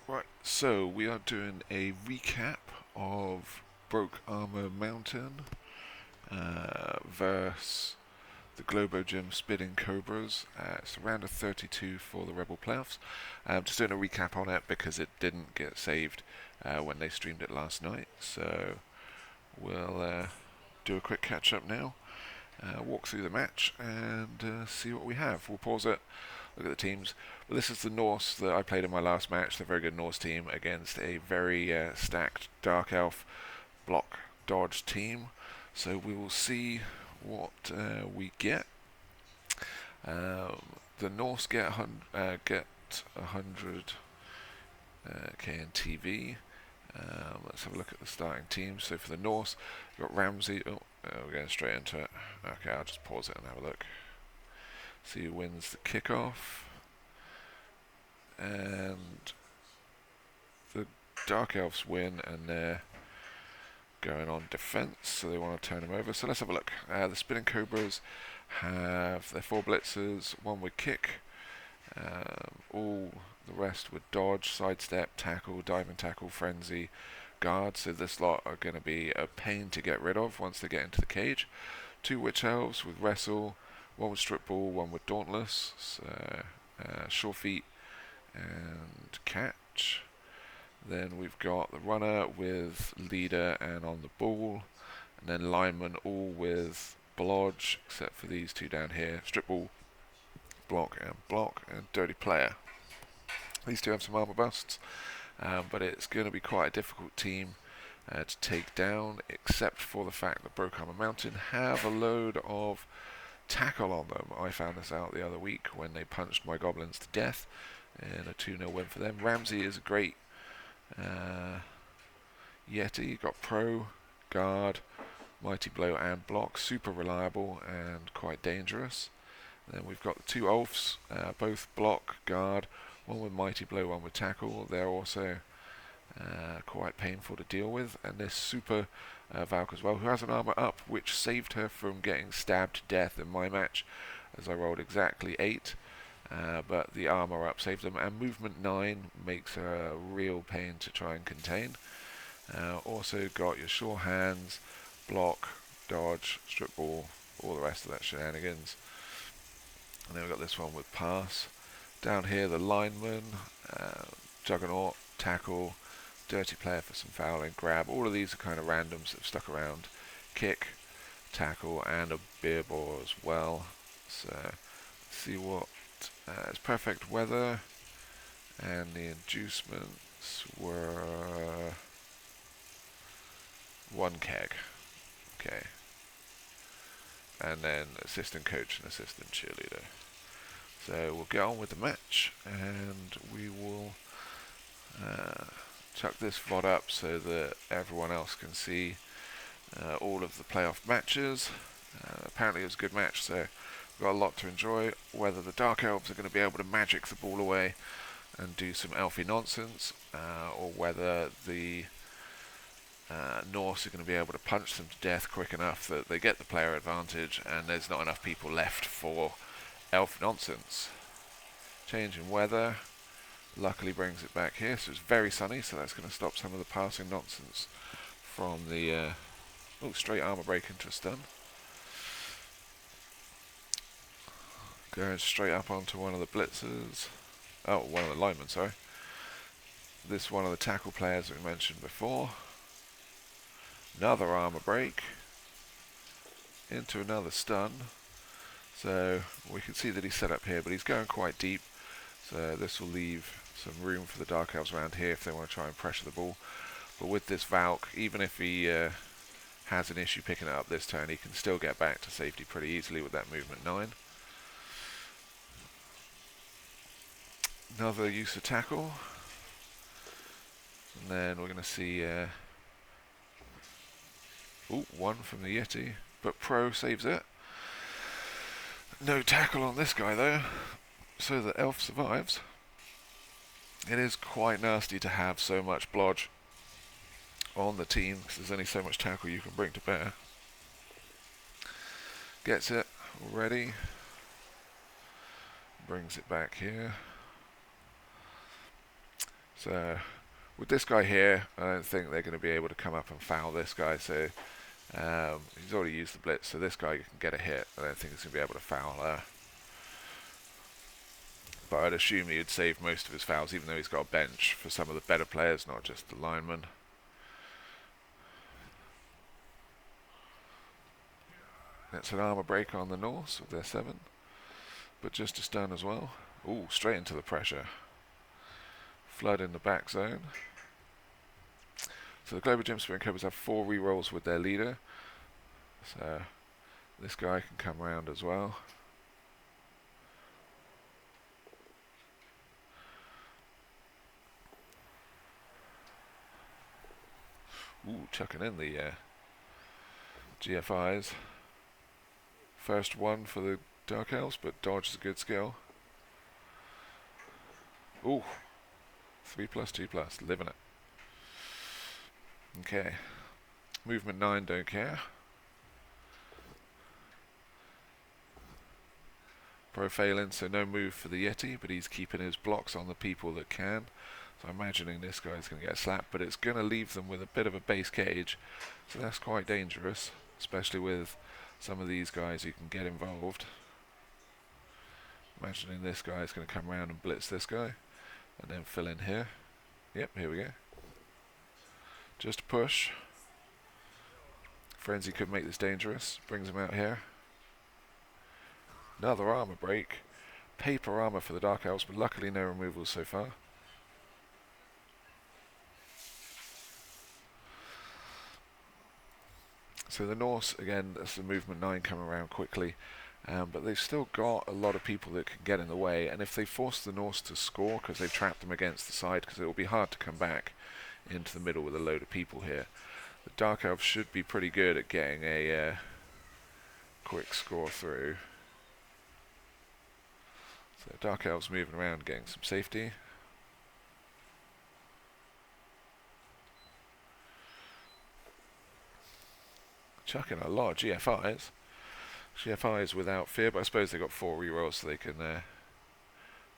Right, so we are doing a recap of Broke Armor Mountain versus the Globo Gym Spitting Cobras. It's around a 32 for the ReBBL playoffs. Just doing a recap on it because it didn't get saved when they streamed it last night. So we'll do a quick catch up now, walk through the match, and see what we have. We'll pause it, look at the teams. Well, this is the Norse that I played in my last match, the very good Norse team, against a very stacked Dark Elf block dodge team. So we will see what we get. The Norse get 100 K in TV. Let's have a look at the starting team. So for the Norse, we've got Ramsey. We're going straight into it. Okay, I'll just pause it and have a look. See who wins the kickoff. And the Dark Elves win, and they're going on defense, so they want to turn them over. So let's have a look. The Spinning Cobras have their 4 blitzers, 1 with kick, all the rest with dodge, sidestep, tackle, diving tackle, frenzy, guard. So this lot are going to be a pain to get rid of once they get into the cage. 2 Witch Elves with wrestle, 1 with strip ball, 1 with dauntless, so sure feet and catch. Then we've got the runner with leader and on the ball, and then linemen all with blodge, except for these 2 down here, strip ball, block, and dirty player. These 2 have some armor busts, but it's going to be quite a difficult team to take down, except for the fact that Broke Armor Mountain have a load of tackle on them. I found this out the other week when they punched my goblins to death in a 2-0 win for them. Ramsey is a great Yeti. Got pro, guard, mighty blow and block. Super reliable and quite dangerous. And then we've got the 2 elves, both block, guard, 1 with mighty blow, 1 with tackle. They're also quite painful to deal with. And this super Valk as well, who has an armor up, which saved her from getting stabbed to death in my match, as I rolled exactly 8. But the armor up saved them, and movement 9 makes her a real pain to try and contain. Also got your sure hands, block, dodge, strip ball, all the rest of that shenanigans. And then we've got this one with pass. Down here the lineman, juggernaut, tackle, dirty player for some fouling, grab. All of these are kind of randoms that have stuck around. Kick, tackle, and a beer ball as well. So let's see what it's perfect weather, and the inducements were 1 keg. Okay. And then assistant coach and assistant cheerleader. So we'll get on with the match, and we will chuck this VOD up so that everyone else can see all of the playoff matches. Apparently it was a good match, so we've got a lot to enjoy. Whether the Dark Elves are going to be able to magic the ball away and do some elfy nonsense, or whether the Norse are going to be able to punch them to death quick enough that they get the player advantage and there's not enough people left for elf nonsense. Change in weather luckily brings it back here, so it's very sunny, so that's going to stop some of the passing nonsense from the straight armor break into a stun. Going straight up onto one of the blitzers. Oh, one of the linemen, sorry. This one of the tackle players that we mentioned before. Another armor break into another stun. So we can see that he's set up here, but he's going quite deep. So this will leave some room for the Dark Elves around here if they want to try and pressure the ball. But with this Valk, even if he has an issue picking it up this turn, he can still get back to safety pretty easily with that movement 9. Another use of tackle. And then we're going to see 1 from the Yeti, but Pro saves it. No tackle on this guy though, so the elf survives. It is quite nasty to have so much blodge on the team, because there's only so much tackle you can bring to bear. Gets it already. Brings it back here. So with this guy here, I don't think they're going to be able to come up and foul this guy. So he's already used the blitz, so this guy can get a hit. I don't think he's going to be able to foul there. But I'd assume he'd save most of his fouls, even though he's got a bench for some of the better players, not just the linemen. That's an armor break on the Norse with their 7. But just a stun as well. Ooh, straight into the pressure. Flood in the back zone. So the Globo Gym Spirit Cobras have 4 rerolls with their leader. So this guy can come around as well. Ooh, chucking in the GFIs. First one for the Dark Elves, but dodge is a good skill. Ooh, 3+, 2+, living it. Okay, movement 9, don't care. Profiling, so no move for the Yeti, but he's keeping his blocks on the people that can. So I'm imagining this guy's going to get slapped, but it's going to leave them with a bit of a base cage. So that's quite dangerous, especially with some of these guys who can get involved. Imagining this guy's going to come around and blitz this guy, and then fill in here. Yep, here we go. Just push. Frenzy could make this dangerous. Brings him out here. Another armor break. Paper armor for the Dark Elves, but luckily no removals so far. So the Norse, again, that's the movement 9 coming around quickly. But they've still got a lot of people that can get in the way, and if they force the Norse to score, because they've trapped them against the side, because it will be hard to come back into the middle with a load of people here, the Dark Elves should be pretty good at getting a quick score through. So Dark Elves moving around, getting some safety. Chucking a lot of GFIs. GFIs without fear, but I suppose they got 4 rerolls, so they can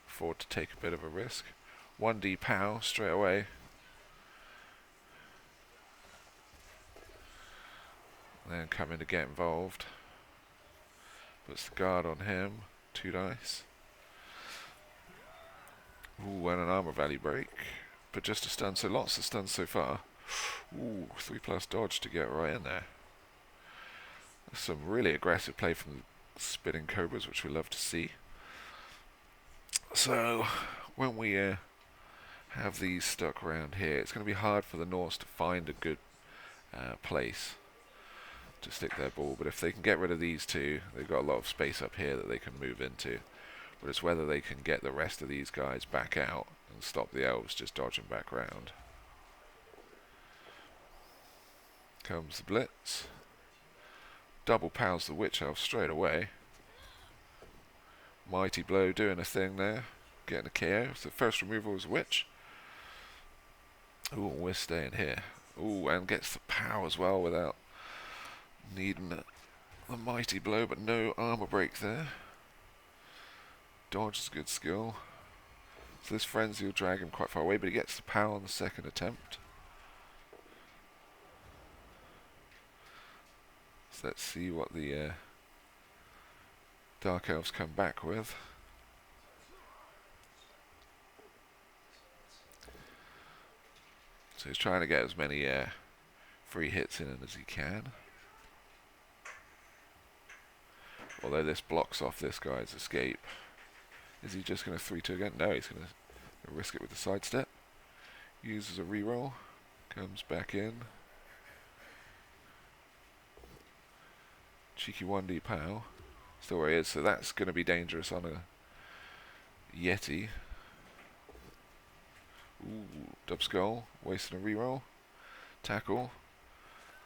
afford to take a bit of a risk. 1D POW straight away. And then come in to get involved. Puts the guard on him. 2 dice. Ooh, and an armor value break. But just a stun, so lots of stuns so far. Ooh, 3+ dodge to get right in there. Some really aggressive play from the spinning Cobras, which we love to see. So when we have these stuck around here, it's going to be hard for the Norse to find a good place to stick their ball. But if they can get rid of these 2, they've got a lot of space up here that they can move into. But it's whether they can get the rest of these guys back out and stop the elves just dodging back round. Comes the blitz. Double pows the witch elf straight away. Mighty blow doing a thing there. Getting a KO. So the first removal was witch. Ooh, we're staying here. Ooh, and gets the pow as well without needing the mighty blow, but no armor break there. Dodge is a good skill. So this frenzy will drag him quite far away, but he gets the pow on the second attempt. So let's see what the Dark Elves come back with. So he's trying to get as many free hits in as he can. Although this blocks off this guy's escape. Is he just going to 3-2 again? No, he's going to risk it with the sidestep. Uses a reroll. Comes back in. Cheeky 1D POW. Still where he is, so that's going to be dangerous on a Yeti. Ooh, dub skull. Wasting a reroll. Tackle.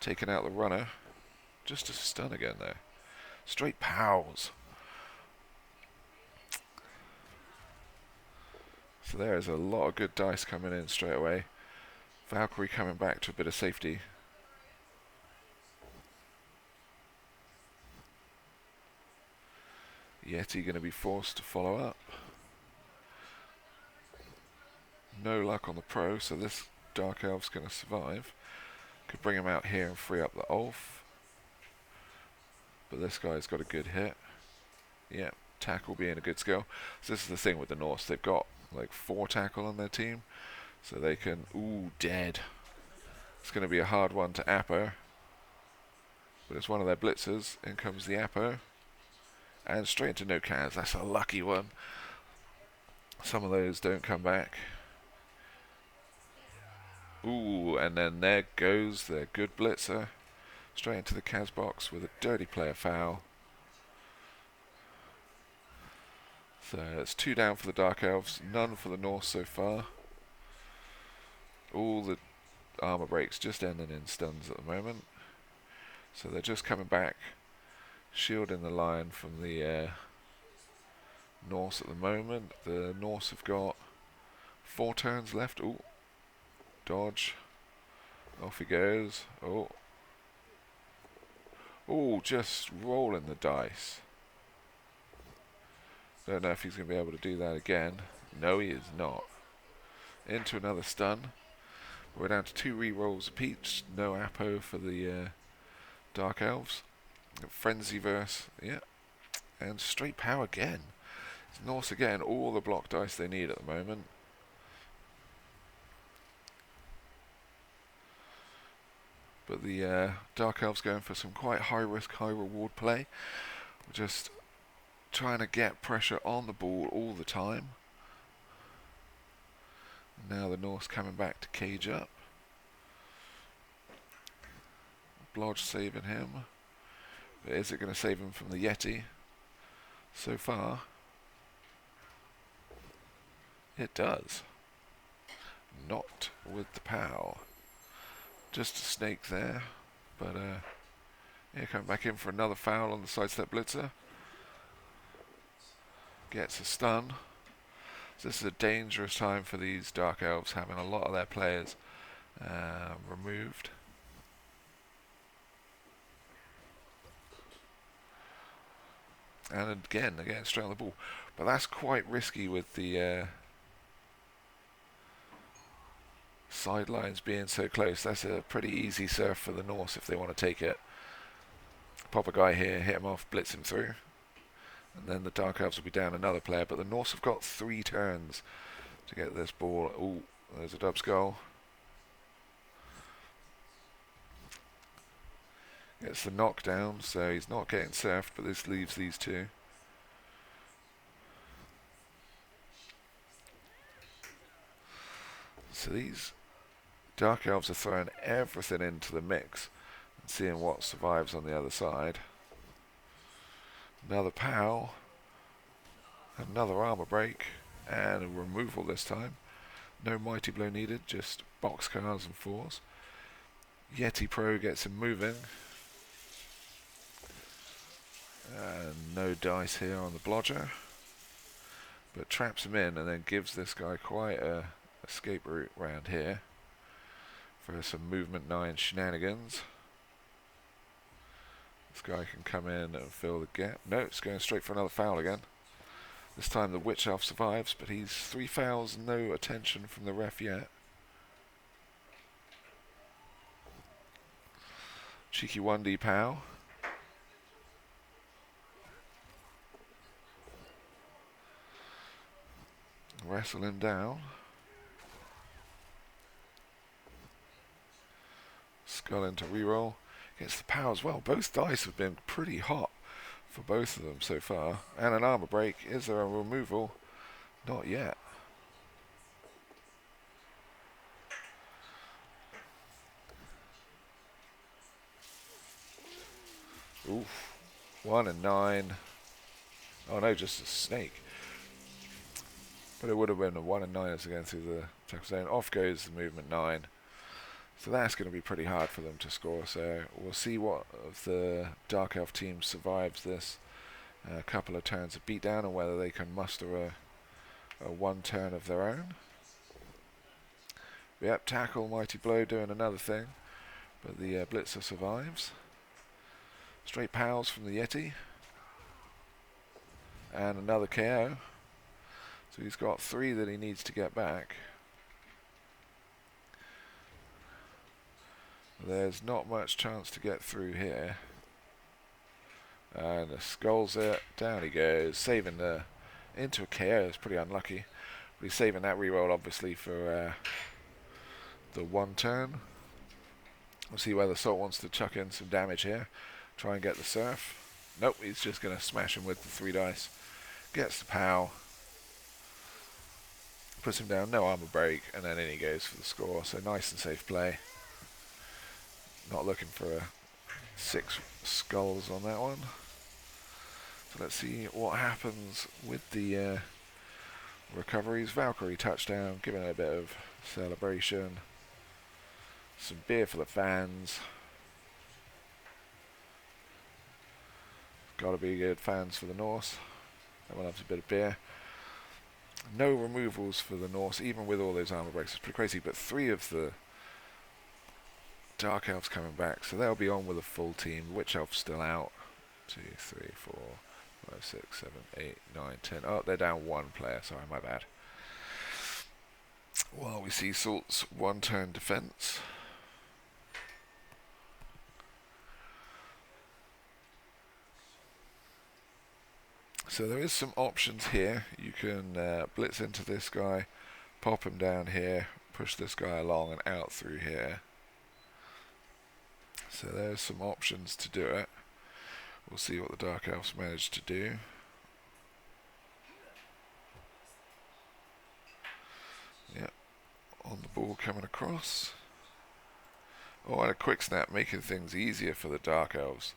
Taking out the runner. Just a stun again there. Straight POWs. So there's a lot of good dice coming in straight away. Valkyrie coming back to a bit of safety. Yeti going to be forced to follow up. No luck on the pro, so this Dark Elf's going to survive. Could bring him out here and free up the Ulf. But this guy's got a good hit. Yeah, tackle being a good skill. So this is the thing with the Norse. They've got like 4 tackle on their team. So they can... Ooh, dead. It's going to be a hard one to Apo. But it's one of their blitzers. In comes the Apo. And straight into no cans. That's a lucky one. Some of those don't come back. Ooh, and then there goes their good blitzer. Straight into the Kaz box with a dirty player foul. So it's 2 down for the Dark Elves, none for the Norse so far. All the armor breaks just ending in stuns at the moment. So they're just coming back, shielding the line from the Norse at the moment. The Norse have got 4 turns left. Ooh, dodge. Off he goes. Oh. Oh, just rolling the dice. Don't know if he's going to be able to do that again. No, he is not. Into another stun. We're down to 2 re-rolls apiece. No Apo for the Dark Elves. Frenzy verse, yeah. And straight power again. It's Norse again. All the block dice they need at the moment. But the Dark Elves going for some quite high risk, high reward play. We're just trying to get pressure on the ball all the time. Now the Norse coming back to cage up. Blodge saving him. But is it going to save him from the Yeti? So far, it does. Not with the POW. Just a snake there. But yeah, coming back in for another foul on the sidestep blitzer. Gets a stun. So this is a dangerous time for these Dark Elves, having a lot of their players removed. And again straight on the ball. But that's quite risky with the sidelines being so close. That's a pretty easy surf for the Norse if they want to take it. Pop a guy here, hit him off, blitz him through. And then the Dark Elves will be down another player. But the Norse have got 3 turns to get this ball. Ooh, there's a dub skull. Gets the knockdown, so he's not getting surfed, but this leaves these 2. So these Dark Elves are throwing everything into the mix and seeing what survives on the other side. Another POW, another armor break, and a removal this time. No mighty blow needed, just boxcars and 4s. Yeti Pro gets him moving. And no dice here on the blodger. But traps him in and then gives this guy quite a escape route round here for some movement 9 shenanigans. This guy can come in and fill the gap. No, it's going straight for another foul again. This time the Witch Elf survives, but he's 3 fouls, no attention from the ref yet. Cheeky 1D POW. Wrestle him down. Skull into reroll. Gets the POW as well. Both dice have been pretty hot for both of them so far. And an armor break. Is there a removal? Not yet. Oof. 1 and 9. Oh no, just a snake. But it would have been a 1 and 9 as again through the tackle zone. Off goes the movement 9. So that's going to be pretty hard for them to score. So we'll see what of the Dark Elf team survives this couple of turns of beatdown and whether they can muster a 1 turn of their own. Yep, tackle, mighty blow doing another thing. But the blitzer survives. Straight POWs from the Yeti. And another KO. So he's got 3 that he needs to get back. There's not much chance to get through here. And the skulls it. Down he goes, saving the into a KO. It's pretty unlucky. But he's saving that reroll obviously for the one turn. We'll see whether Salt wants to chuck in some damage here. Try and get the surf. Nope, he's just going to smash him with the 3 dice. Gets the POW. Puts him down, no armor break, and then in he goes for the score. So nice and safe play. Not looking for 6 skulls on that one. So let's see what happens with the recoveries. Valkyrie touchdown, giving it a bit of celebration. Some beer for the fans. Gotta be good fans for the Norse. Everyone loves a bit of beer. No removals for the Norse, even with all those armor breaks. It's pretty crazy, but 3 of the Dark Elves coming back, so they'll be on with a full team. Witch Elf's still out. 2, 3, 4, 5, 6, 7, 8, 9, 10. Oh, they're down 1 player, sorry, my bad. Well, we see Salt's 1-turn defense. So there is some options here. You can blitz into this guy, pop him down here, push this guy along and out through here. So there's some options to do it. We'll see what the Dark Elves managed to do. Yep, on the ball coming across. Oh, and a quick snap making things easier for the Dark Elves.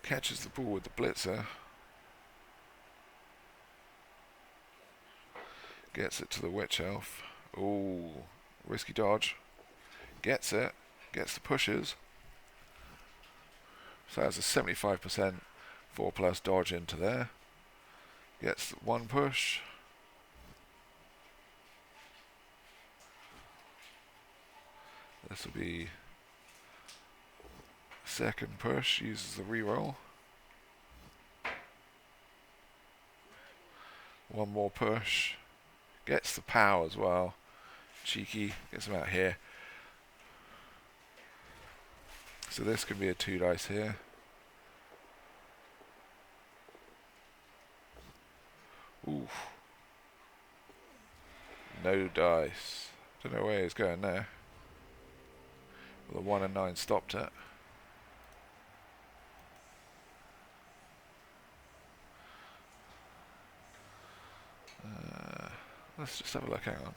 Catches the ball with the blitzer. Gets it to the Witch Elf. Ooh, risky dodge. Gets it. Gets the pushes. So that's a 75% 4+ dodge into there. Gets 1 push. This will be second push. Uses the reroll. 1 more push. Gets the POW as well. Cheeky. Gets him out here. So this could be a 2 dice here. Oof. No dice. Don't know where he's going there. Well, the 1 and 9 stopped it. Let's just have a look, hang on.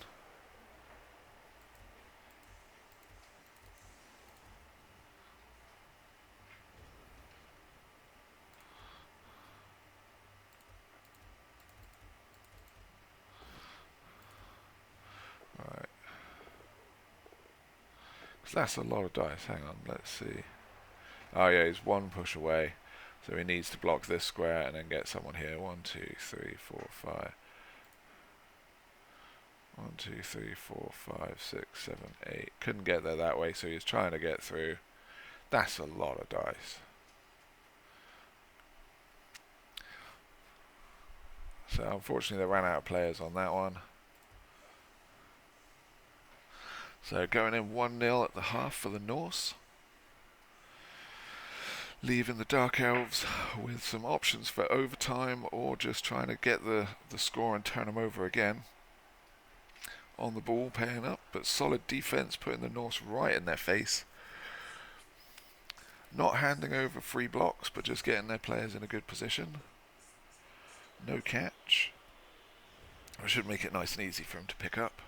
Right. Because that's a lot of dice, hang on, let's see. Oh yeah, he's 1 push away. So he needs to block this square and then get someone here. 1, 2, 3, 4, 5. 1, 2, 3, 4, 5, 6, 7, 8. Couldn't get there that way, so he's trying to get through. That's a lot of dice. So unfortunately they ran out of players on that one. So going in 1-0 at the half for the Norse. Leaving the Dark Elves with some options for overtime or just trying to get the score and turn them over again. On the ball, paying up, but solid defense, putting the Norse right in their face. Not handing over free blocks, but just getting their players in a good position. No catch. I should make it nice and easy for him to pick up.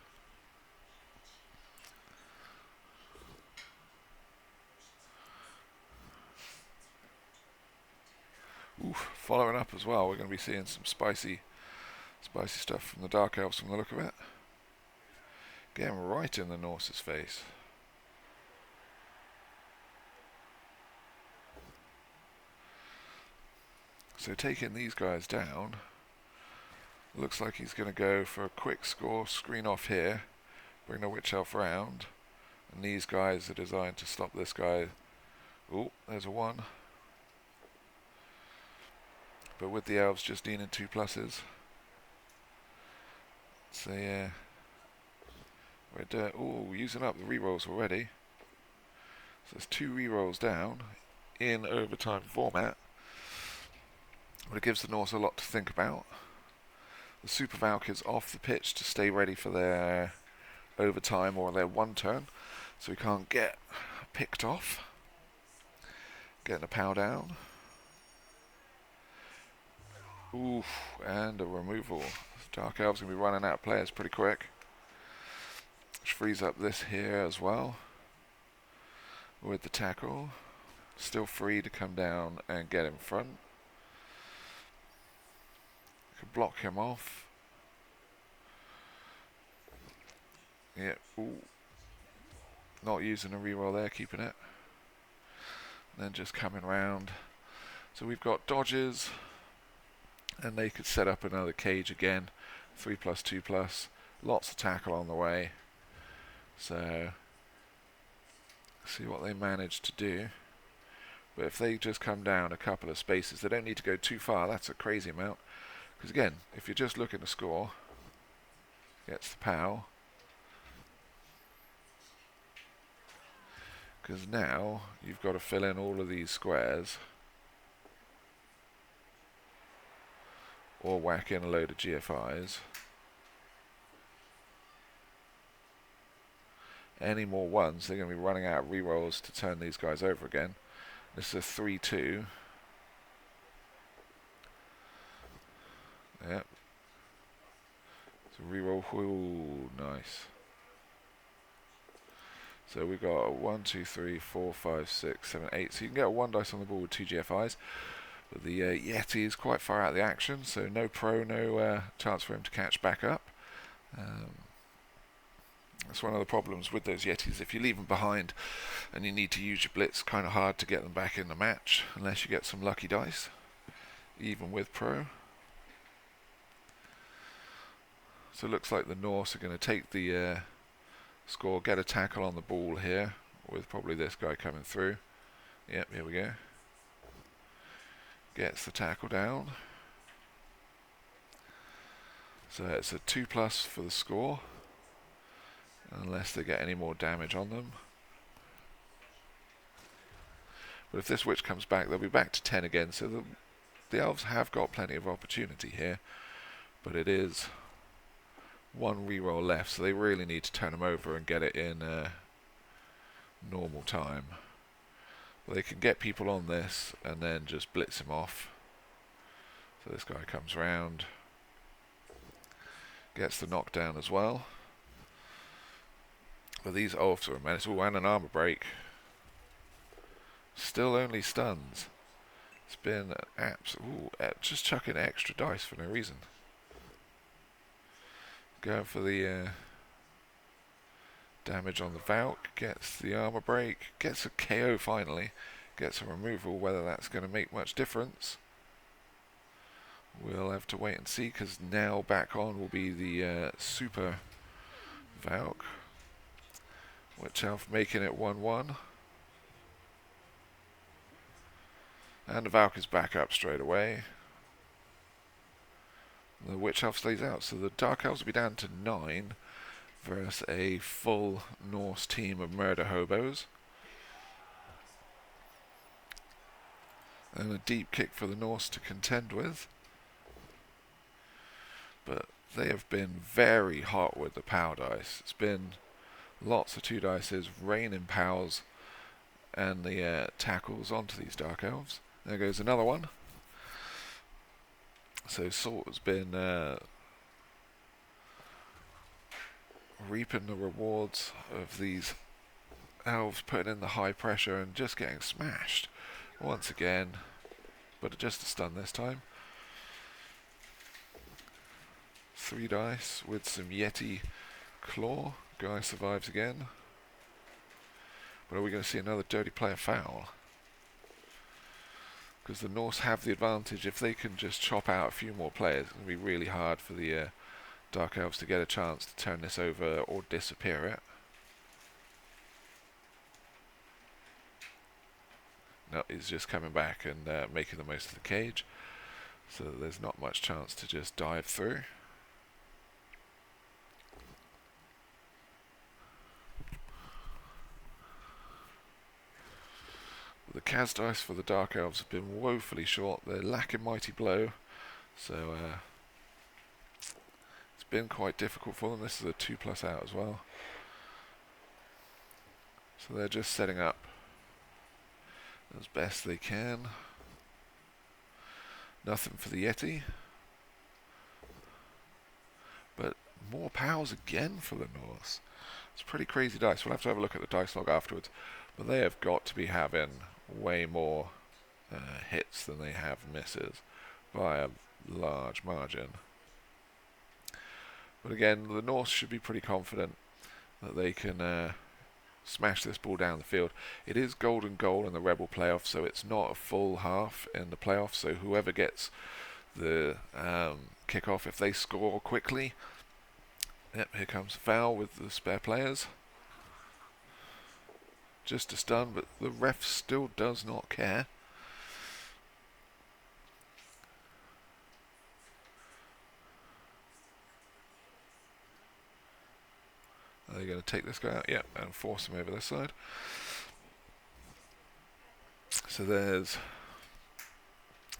Oof, following up as well. We're going to be seeing some spicy stuff from the Dark Elves from the look of it. Getting right in the Norse's face. So taking these guys down, looks like he's going to go for a quick score, screen off here, bring the Witch Elf round, and these guys are designed to stop this guy. Oh, there's a 1. But with the Elves just needing 2 pluses. So yeah, We're using up the rerolls already. So there's 2 rerolls down in overtime format. But it gives the Norse a lot to think about. The Super Valk is off the pitch to stay ready for their overtime or their 1 turn, so we can't get picked off. Getting a pow down. Oof, and a removal. Dark Elves going to be running out of players pretty quick. Which frees up this here as well. With the tackle. Still free to come down and get in front. Can block him off. Yeah, ooh. Not using a reroll there, keeping it. And then just coming round. So we've got dodges. And they could set up another cage again. 3+, 2+. Lots of tackle on the way. So, see what they manage to do. But if they just come down a couple of spaces, they don't need to go too far. That's a crazy amount. Because again, if you're just looking to score, gets the POW. Because now you've got to fill in all of these squares. Or whack in a load of GFIs. Any more ones, they're going to be running out of rerolls to turn these guys over again. This is a 3-2. Yep. It's a reroll. Ooh, nice. So we've got 1, 2, 3, 4, 5, 6, 7, 8. So you can get 1 dice on the ball with 2 GFIs. But the Yeti is quite far out of the action, so no pro, no chance for him to catch back up. That's one of the problems with those Yetis. If you leave them behind and you need to use your blitz, kind of hard to get them back in the match unless you get some lucky dice, even with pro. So it looks like the Norse are going to take the score, get a tackle on the ball here, with probably this guy coming through. Yep, here we go. Gets the tackle down. So it's a 2+ for the score. Unless they get any more damage on them. But if this witch comes back, they'll be back to 10 again. So the elves have got plenty of opportunity here. But it is 1 reroll left. So they really need to turn them over and get it in normal time. Well, they can get people on this and then just blitz him off. So this guy comes round. Gets the knockdown as well. But these elves are a menace. Ooh, and an armor break. Still only stuns. It's been an just chucking extra dice for no reason. Going for the damage on the Valk. Gets the armor break. Gets a KO finally. Gets a removal. Whether that's going to make much difference, we'll have to wait and see, because now back on will be the Super Valk. Witch Elf making it 1-1. And the Valk is back up straight away. The Witch Elf stays out, so the Dark Elves will be down to 9 versus a full Norse team of murder hobos. And a deep kick for the Norse to contend with. But they have been very hot with the POW dice. It's been lots of 2 dices, raining POWs, and the tackles onto these Dark Elves. There goes another one. So Salt has been reaping the rewards of these elves, putting in the high pressure and just getting smashed once again. But just a stun this time. 3 dice with some Yeti Claw. Guy survives again. But are we going to see another dirty player foul? Because the Norse have the advantage. If they can just chop out a few more players, it's going to be really hard for the Dark Elves to get a chance to turn this over or disappear it. No, he's just coming back and making the most of the cage. So there's not much chance to just dive through. Cas dice for the Dark Elves have been woefully short. They're lacking Mighty Blow, so it's been quite difficult for them. This is a 2+ out as well. So they're just setting up as best they can. Nothing for the Yeti. But more POWs again for the Norse. It's pretty crazy dice. We'll have to have a look at the dice log afterwards. But they have got to be having way more hits than they have misses by a large margin. But again, the Norse should be pretty confident that they can smash this ball down the field. It is golden goal in the ReBBL playoffs, so it's not a full half in the playoffs. So whoever gets the kickoff, if they score quickly, yep, here comes a foul with the spare players. Just a stun, but the ref still does not care. Are they going to take this guy out? Yep, and force him over this side. So there's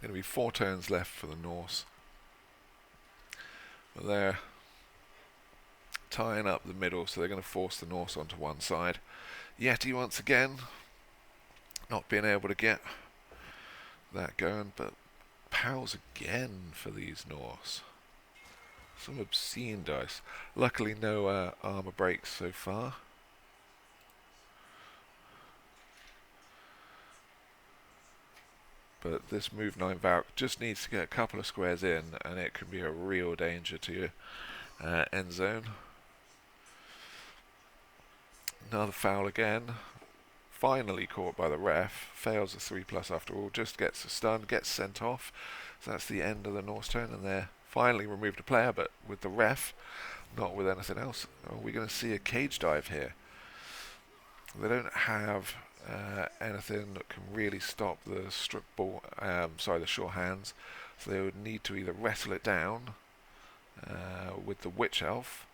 going to be 4 turns left for the Norse. But they're tying up the middle, so they're going to force the Norse onto one side. Yeti once again, not being able to get that going, but POWs again for these Norse. Some obscene dice. Luckily no armor breaks so far. But this move 9 Valk just needs to get a couple of squares in, and it can be a real danger to your end zone. Another foul again. Finally caught by the ref. Fails a 3+ after all. Just gets a stun, gets sent off. So that's the end of the Norse turn, and they're finally removed a player, but with the ref, not with anything else. Are we going to see a cage dive here? They don't have anything that can really stop the strip ball, the sure hands. So they would need to either wrestle it down with the witch elf,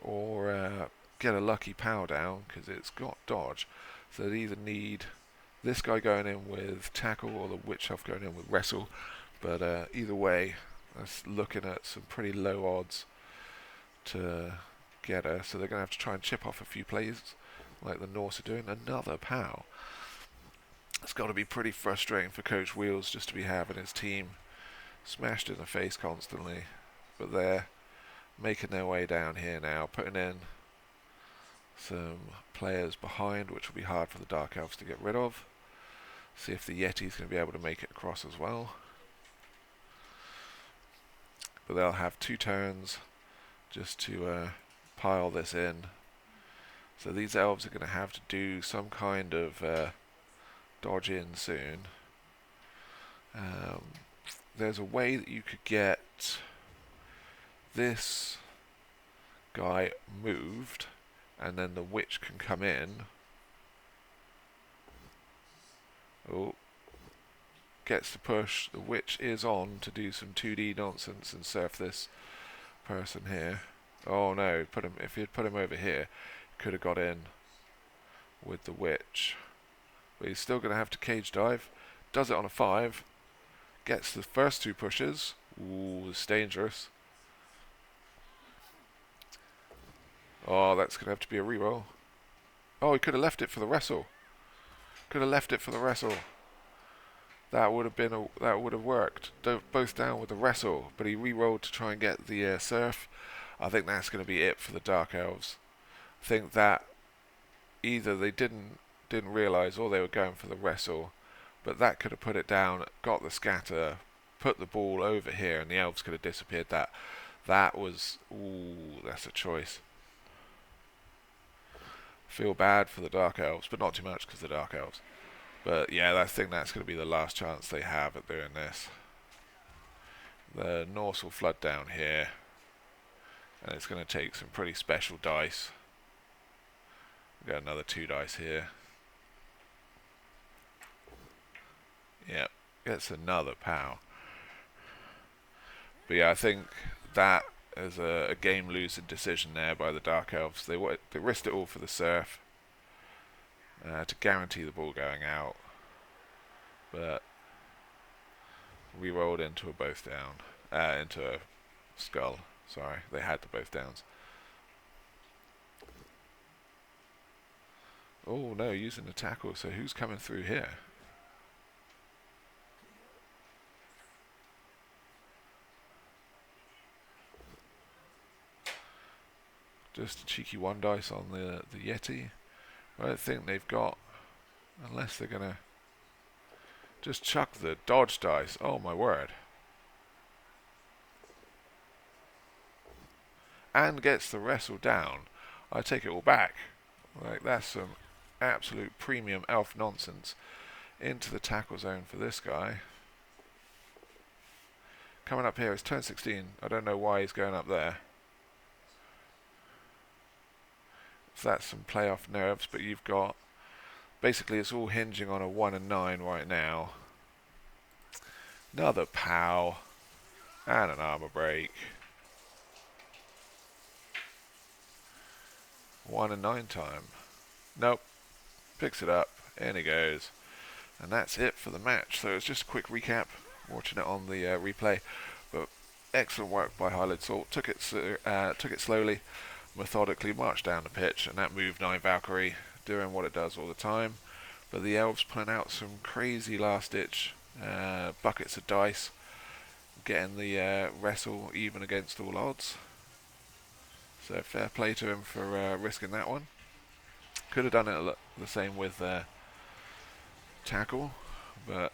or get a lucky POW down, because it's got dodge. So they either need this guy going in with tackle or the witch elf going in with wrestle. But either way, that's looking at some pretty low odds to get her. So they're going to have to try and chip off a few plays like the Norse are doing. Another POW. It's got to be pretty frustrating for Coach Wheels just to be having his team smashed in the face constantly. But they're making their way down here now, putting in some players behind, which will be hard for the Dark Elves to get rid of. See if the Yeti's going to be able to make it across as well. But they'll have 2 turns just to pile this in. So these elves are going to have to do some kind of dodge in soon. There's a way that you could get this guy moved, and then the witch can come in. Oh, gets the push. The witch is on to do some 2D nonsense and surf this person here. Oh no, if he had put him over here, could have got in with the witch. But he's still going to have to cage dive. Does it on a 5. Gets the first 2 pushes. Ooh, it's dangerous. Oh, that's going to have to be a reroll. Oh, he could have left it for the wrestle. Could have left it for the wrestle. That would have been that would have worked. Both down with the wrestle, but he re-rolled to try and get the surf. I think that's going to be it for the Dark Elves. I think that either they didn't realise, or they were going for the wrestle, but that could have put it down, got the scatter, put the ball over here, and the Elves could have disappeared that. That was, ooh, that's a choice. Feel bad for the Dark Elves, but not too much because the Dark Elves. But yeah, I think that's going to be the last chance they have at doing this. The Norse will flood down here, and it's going to take some pretty special dice. We've got another 2 dice here. Yep, gets another POW. But yeah, I think that is a game-losing decision there by the Dark Elves. They risked it all for the surf to guarantee the ball going out. but we rolled into a both down, into a skull. Sorry, they had the both downs. Oh no, using the tackle, so who's coming through here? Just a cheeky one dice on the Yeti. I don't think they've got, unless they're gonna just chuck the dodge dice. Oh my word. And gets the wrestle down. I take it all back. Like, that's some absolute premium elf nonsense. Into the tackle zone for this guy. Coming up here is turn 16. I don't know why he's going up there. So that's some playoff nerves, but you've got, basically it's all hinging on a 1 and 9 right now. Another POW and an armor break. 1 and 9 time. Nope. Picks it up, and he goes. And that's it for the match. So it's just a quick recap, watching it on the replay. But excellent work by Highland Salt. Took it slowly, methodically, marched down the pitch, and that move 9 Valkyrie, doing what it does all the time. But the elves pulling out some crazy last-ditch buckets of dice, getting the wrestle even against all odds. So fair play to him for risking that one. Could have done it the same with tackle, but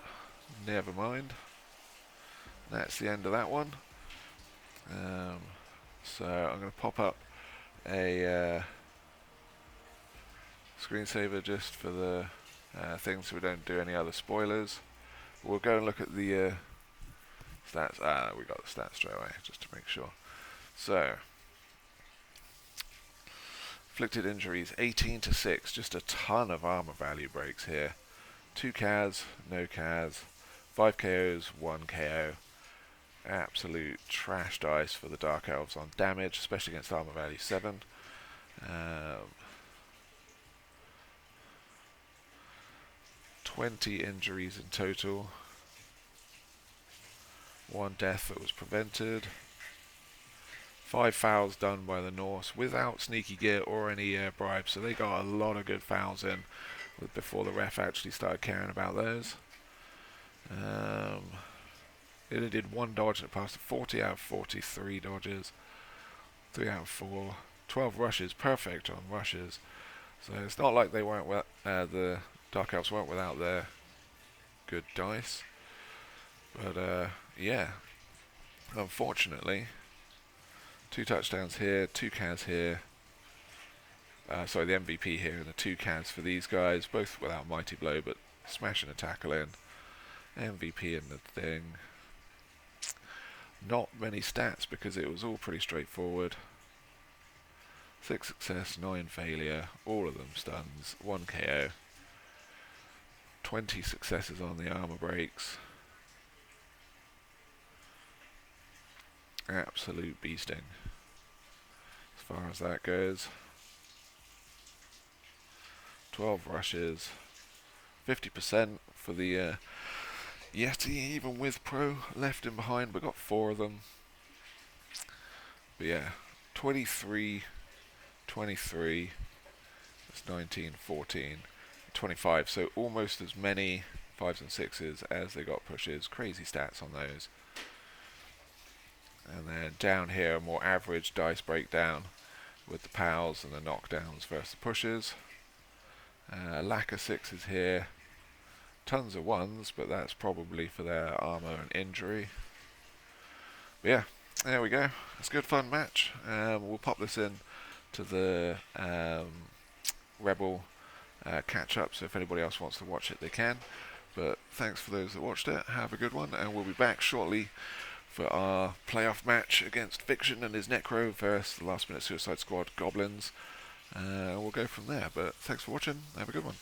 never mind. That's the end of that one. So I'm going to pop up a screensaver just for the things so we don't do any other spoilers. We'll go and look at the stats. We got the stats straight away, just to make sure. So, inflicted injuries 18 to 6, just a ton of armor value breaks here. 2 CAS, no CAS, 5 KOs, 1 KO. Absolute trash dice for the Dark Elves on damage, especially against armor value 7. 20 injuries in total. 1 death that was prevented. 5 fouls done by the Norse without sneaky gear or any bribes, so they got a lot of good fouls in before the ref actually started caring about those. It only did 1 dodge and it passed 40 out of 43 dodges. 3 out of 4. 12 rushes, perfect on rushes. So it's not like they weren't the Dark Elves weren't without their good dice. But yeah, unfortunately, 2 touchdowns here, 2 CAS here. Sorry, the MVP here and the 2 CAS for these guys, both without Mighty Blow, but smashing a tackle in. MVP in the thing. Not many stats because it was all pretty straightforward. 6 success, 9 failure, all of them stuns, 1 KO. 20 successes on the armor breaks. Absolute beasting as far as that goes. 12 rushes, 50% for the Yeti, even with Pro left in behind, but got 4 of them. But yeah, 23, 23, that's 19, 14, 25, so almost as many 5s and 6s as they got pushes. Crazy stats on those. And then down here, a more average dice breakdown with the POWs and the knockdowns versus the pushes. Lack of 6s here. Tons of 1s, but that's probably for their armor and injury. But yeah, there we go. It's a good fun match. We'll pop this in to the ReBBL catch-up, so if anybody else wants to watch it, they can. But thanks for those that watched it. Have a good one, and we'll be back shortly for our playoff match against Fiction and his Necro versus the Last Minute Suicide Squad Goblins. We'll go from there, but thanks for watching. Have a good one.